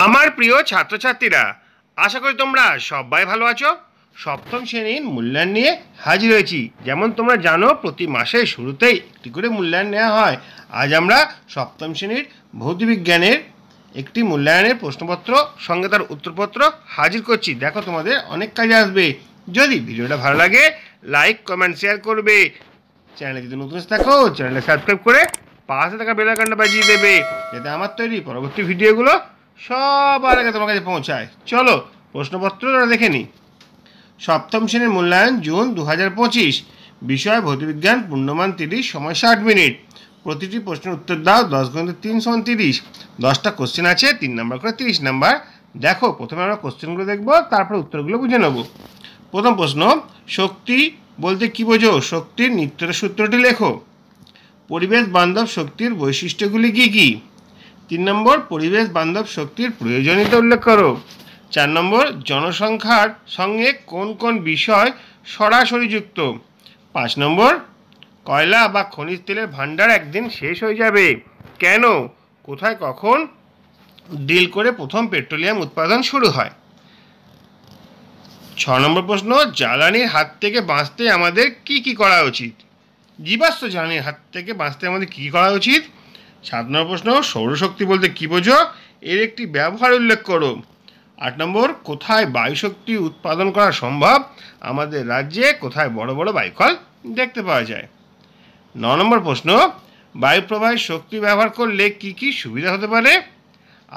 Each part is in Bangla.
আমার প্রিয় ছাত্রছাত্রীরা, আশা করি তোমরা সবাই ভালো আছো। সপ্তম শ্রেণীর মূল্যায়ন নিয়ে হাজির হয়েছি। যেমন তোমরা জানো, প্রতি মাসের শুরুতেই একটি করে মূল্যায়ন নেওয়া হয়। আজ আমরা সপ্তম শ্রেণীর ভৌতবিজ্ঞানের একটি মূল্যায়নের প্রশ্নপত্র সঙ্গে তার উত্তরপত্র হাজির করছি। দেখো, তোমাদের অনেক কাজে আসবে। যদি ভিডিওটা ভালো লাগে, লাইক, কমেন্ট, শেয়ার করবে। চ্যানেলে যদি নতুন থাকো, চ্যানেলটা সাবস্ক্রাইব করে পাশে থাকা বেল আইকনটা বাজিয়ে দেবে, যাতে আমার তৈরি পরবর্তী ভিডিওগুলো সবার আগে তোমার কাছে পৌঁছায়। চলো প্রশ্নপত্র দেখে নিই। সপ্তম শ্রেণীর মূল্যায়ন, জুন 2025। বিষয় ভৌতবিজ্ঞান, পূর্ণমান 30, সময় 60 মিনিট। প্রতিটি প্রশ্নের উত্তর দাও। 10 × 3 = 30। 10টা কোশ্চেন আছে, 3 নম্বর করে 30 নাম্বার। দেখো, প্রথমে আমরা কোশ্চেনগুলো দেখব, তারপর উত্তরগুলো বুঝে নেব। প্রথম প্রশ্ন, শক্তি বলতে কি বোঝো? শক্তির নিত্যতা সূত্রটি লেখো। পরিবেশ বান্ধব শক্তির বৈশিষ্ট্যগুলি কি কি? 3 নম্বর, পরিবেশ বান্ধব শক্তির প্রয়োজনীয়তা উল্লেখ করো। 4 নম্বর, জনসংখ্যার সঙ্গে কোন কোন বিষয় সরাসরি যুক্ত? 5 নম্বর, কয়লা বা খনিজ তেলের ভাণ্ডার একদিন শেষ হয়ে যাবে, কেন? কোথায় কখন ডিল করে প্রথম পেট্রোলিয়াম উৎপাদন শুরু হয়? 6 নম্বর প্রশ্ন, জ্বালানির হাত থেকে বাঁচতে আমাদের কি কি করা উচিত? জীবাশ্ম জ্বালানির হাত থেকে বাঁচতে আমাদের কী করা উচিত? 7 নম্বর প্রশ্ন, সৌরশক্তি বলতে কী বোঝো? এর একটি ব্যবহার উল্লেখ করো। 8 নম্বর, কোথায় বায়ুশক্তি উৎপাদন করা সম্ভব? আমাদের রাজ্যে কোথায় বড় বড় বায়ুকল দেখতে পাওয়া যায়? 9 নম্বর প্রশ্ন, বায়ুপ্রবাহের শক্তি ব্যবহার করলে কি কি সুবিধা হতে পারে?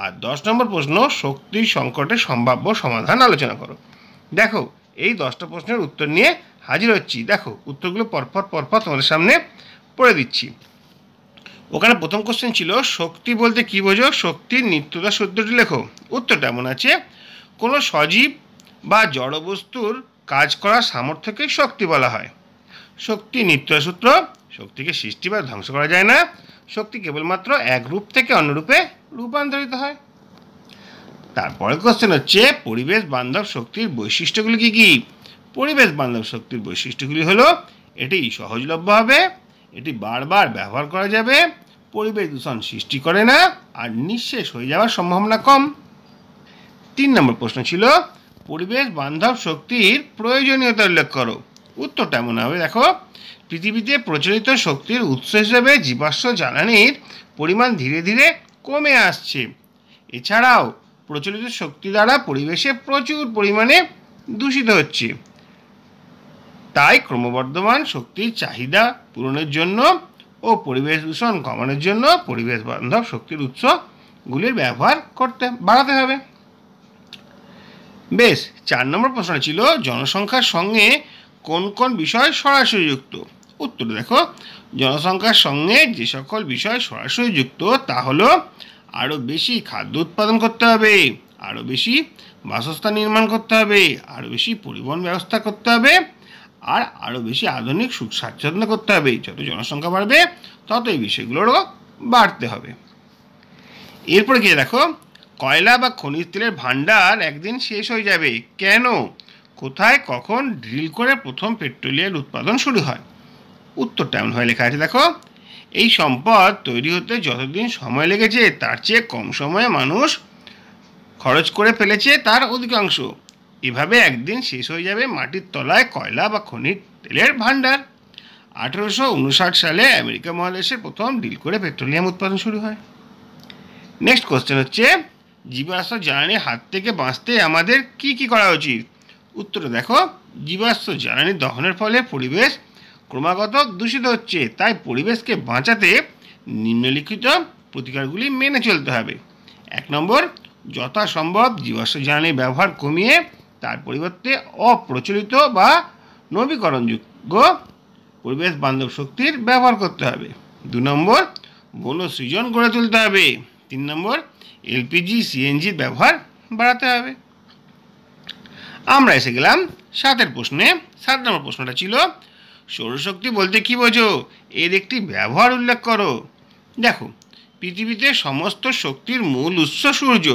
আর 10 নম্বর প্রশ্ন, শক্তি সংকটের সম্ভাব্য সমাধান আলোচনা করো। দেখো, এই 10টা প্রশ্নের উত্তর নিয়ে হাজির হচ্ছি। দেখো, উত্তরগুলো পরপর তোমাদের সামনে পড়ে দিচ্ছি। ওখানে প্রথম কোশ্চেন ছিল, শক্তি বলতে কি বোঝো? শক্তির নিত্যতা সূত্রটি লেখো। উত্তরটা এমন আছে, কোনো সজীব বা জড়বস্তুর কাজ করার সামর্থ্যকেই শক্তি বলা হয়। শক্তি নিত্যতা সূত্র, শক্তিকে সৃষ্টি বা ধ্বংস করা যায় না। শক্তি কেবলমাত্র এক রূপ থেকে অন্য রূপে রূপান্তরিত হয়। তারপরের কোশ্চেন হচ্ছে, পরিবেশ বান্ধব শক্তির বৈশিষ্ট্যগুলি কি কি? পরিবেশ বান্ধব শক্তির বৈশিষ্ট্যগুলি হলো, এটি সহজলভ্য হবে, এটি বারবার ব্যবহার করা যাবে, পরিবেশ দূষণ সৃষ্টি করে না, আর নিঃশেষ হয়ে যাওয়ার সম্ভাবনা কম। 3 নম্বর প্রশ্ন ছিল, পরিবেশ বান্ধব শক্তির প্রয়োজনীয়তা উল্লেখ করো। উত্তরটা এমন হবে, দেখো, পৃথিবীতে প্রচলিত শক্তির উৎস হিসেবে জীবাশ্ম জ্বালানির পরিমাণ ধীরে ধীরে কমে আসছে। এছাড়াও প্রচলিত শক্তি দ্বারা পরিবেশে প্রচুর পরিমাণে দূষিত হচ্ছে। তাই ক্রমবর্ধমান শক্তির চাহিদা পূরণের জন্য ও পরিবেশ দূষণ কমানোর জন্য পরিবেশ বান্ধব শক্তির উৎসগুলির ব্যবহার বাড়াতে হবে। বেশ, 4 নম্বর প্রশ্ন ছিল, জনসংখ্যার সঙ্গে কোন কোন বিষয় সরাসরি যুক্ত? উত্তর দেখো, জনসংখ্যার সঙ্গে যে সকল বিষয় সরাসরি যুক্ত তা হলো, আরও বেশি খাদ্য উৎপাদন করতে হবে, আরও বেশি বাসস্থান নির্মাণ করতে হবে, আরও বেশি পরিবহন ব্যবস্থা করতে হবে, আর আরও বেশি আধুনিক সুখ স্বাচ্ছন্দ্য করতে হবে। যত জনসংখ্যা বাড়বে, তত এই বিষয়গুলোরও বাড়তে হবে। এরপরে গিয়ে দেখো, কয়লা বা খনিজ তেলের ভাণ্ডার একদিন শেষ হয়ে যাবে, কেন? কোথায় কখন ড্রিল করে প্রথম পেট্রোলিয়াম উৎপাদন শুরু হয়? উত্তরটা এমন হয়ে লেখা আছে, দেখো, এই সম্পদ তৈরি হতে যতদিন সময় লেগেছে তার চেয়ে কম সময়ে মানুষ খরচ করে ফেলেছে তার অধিকাংশ। এভাবে একদিন শেষ হয়ে যাবে মাটির তলায় কয়লা বা খনিজ তেলের ভাণ্ডার। 1859 সালে আমেরিকা মহাদেশে প্রথম ডিল করে পেট্রোলিয়াম উৎপাদন শুরু হয়। নেক্সট কোশ্চেন হচ্ছে, জীবাশ্ম জ্বালানির হাত থেকে বাঁচতে আমাদের কি কি করা উচিত? উত্তরে দেখো, জীবাশ্ম জ্বালানি দহনের ফলে পরিবেশ ক্রমাগত দূষিত হচ্ছে, তাই পরিবেশকে বাঁচাতে নিম্নলিখিত প্রতিকারগুলি মেনে চলতে হবে। 1 নম্বর, যথাসম্ভব জীবাশ্ম জ্বালানির ব্যবহার কমিয়ে তার পরিবর্তে অপ্রচলিত বা নবীকরণযোগ্য পরিবেশ বান্ধব শক্তির ব্যবহার করতে হবে। 2 নম্বর, বনসৃজন গড়ে তুলতে হবে। 3 নম্বর, এলপিজি সিএনজির ব্যবহার বাড়াতে হবে। আমরা এসে গেলাম 7 প্রশ্নে। 7 নম্বর প্রশ্নটা ছিল, সৌরশক্তি বলতে কি বোঝো? এর একটি ব্যবহার উল্লেখ করো। দেখো, পৃথিবীতে সমস্ত শক্তির মূল উৎস সূর্য।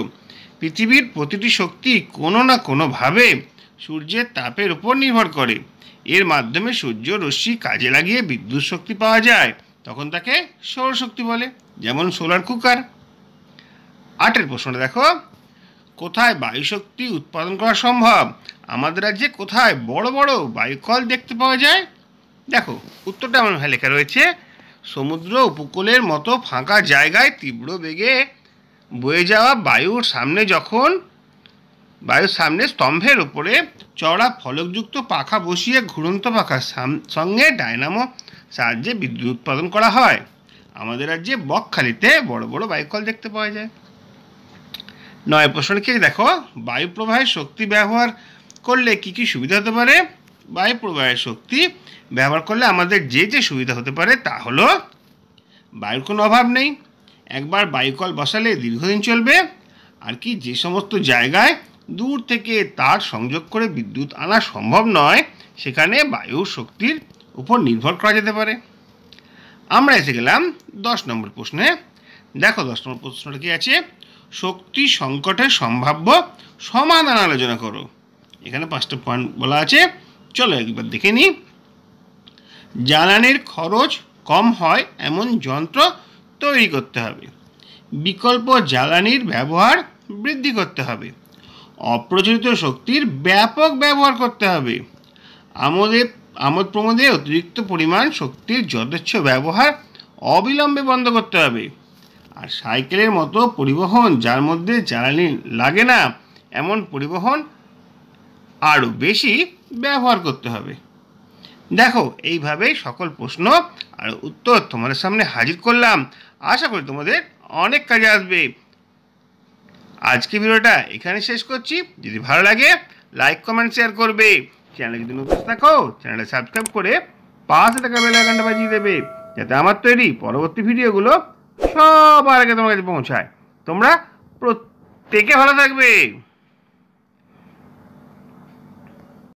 পৃথিবীর প্রতিটি শক্তি কোনো না কোনোভাবে সূর্যের তাপের উপর নির্ভর করে। এর মাধ্যমে সূর্য রশ্মি কাজে লাগিয়ে বিদ্যুৎ শক্তি পাওয়া যায়, তখন তাকে সৌরশক্তি বলে, যেমন সোলার কুকার। 8 প্রশ্নটা দেখো, কোথায় বায়ুশক্তি উৎপাদন করা সম্ভব? আমাদের রাজ্যে কোথায় বড় বড় বায়ুকল দেখতে পাওয়া যায়? দেখো উত্তরটা আমার লেখা রয়েছে, সমুদ্র উপকূলের মতো ফাঁকা জায়গায় তীব্র বেগে বয়ে যাওয়া বায়ুর সামনে স্তম্ভের উপরে চওড়া ফলকযুক্ত পাখা বসিয়ে ঘুরন্ত পাখার সঙ্গে ডায়নামো সাহায্যে বিদ্যুৎ উৎপাদন করা হয়। আমাদের রাজ্যে বকখালিতে বড় বড় বায়ুকল দেখতে পাওয়া যায়। 9 প্রশ্নটি দেখো, বায়ু প্রবাহের শক্তি ব্যবহার করলে কি কি সুবিধা হতে পারে? বায়ু প্রবাহের শক্তি ব্যবহার করলে আমাদের যে সুবিধা হতে পারে তা হলো, বায়ুর কোনো অভাব নেই, একবার বায়ুকল বসালে দীর্ঘদিন চলবে, আর কি যে সমস্ত জায়গায় দূর থেকে তার সংযোগ করে বিদ্যুৎ আনা সম্ভব নয় সেখানে বায়ুর শক্তির উপর নির্ভর করা যেতে পারে। আমরা এসে গেলাম 10 নম্বর প্রশ্নে। দেখো 10 নম্বর প্রশ্নটা কি আছে, শক্তি সংকটের সম্ভাব্য সমাধান আলোচনা করো। এখানে 5টা পয়েন্ট বলা আছে, চলো একবার দেখে নিই। জ্বালানির খরচ কম হয় এমন যন্ত্র তৈরি করতে হবে, বিকল্প জ্বালানির ব্যবহার বৃদ্ধি করতে হবে, অপ্রচলিত শক্তির ব্যাপক ব্যবহার করতে হবে, আমোদ প্রমোদে অতিরিক্ত পরিমাণ শক্তির যথেচ্ছ ব্যবহার অবিলম্বে বন্ধ করতে হবে, আর সাইকেলের মতো পরিবহন যার মধ্যে জ্বালানি লাগে না এমন পরিবহন আরও বেশি ব্যবহার করতে হবে। দেখো এইভাবে সকল প্রশ্ন আর উত্তর তোমাদের সামনে হাজির করলাম, আশা করি তোমাদের অনেক কাজে আসবে। আজকে ভিডিওটা এখানে শেষ করছি। যদি ভালো লাগে লাইক কমেন্ট শেয়ার করবে, চ্যানেলে যদি নতুন থাকো চ্যানেলটা সাবস্ক্রাইব করে পাশে থাকা বেল আইকনটা বাজিয়ে দেবে, যাতে আমার তৈরি পরবর্তী ভিডিওগুলো সবার আগে তোমার কাছে পৌঁছায়। তোমরা প্রত্যেকে ভালো থাকবে।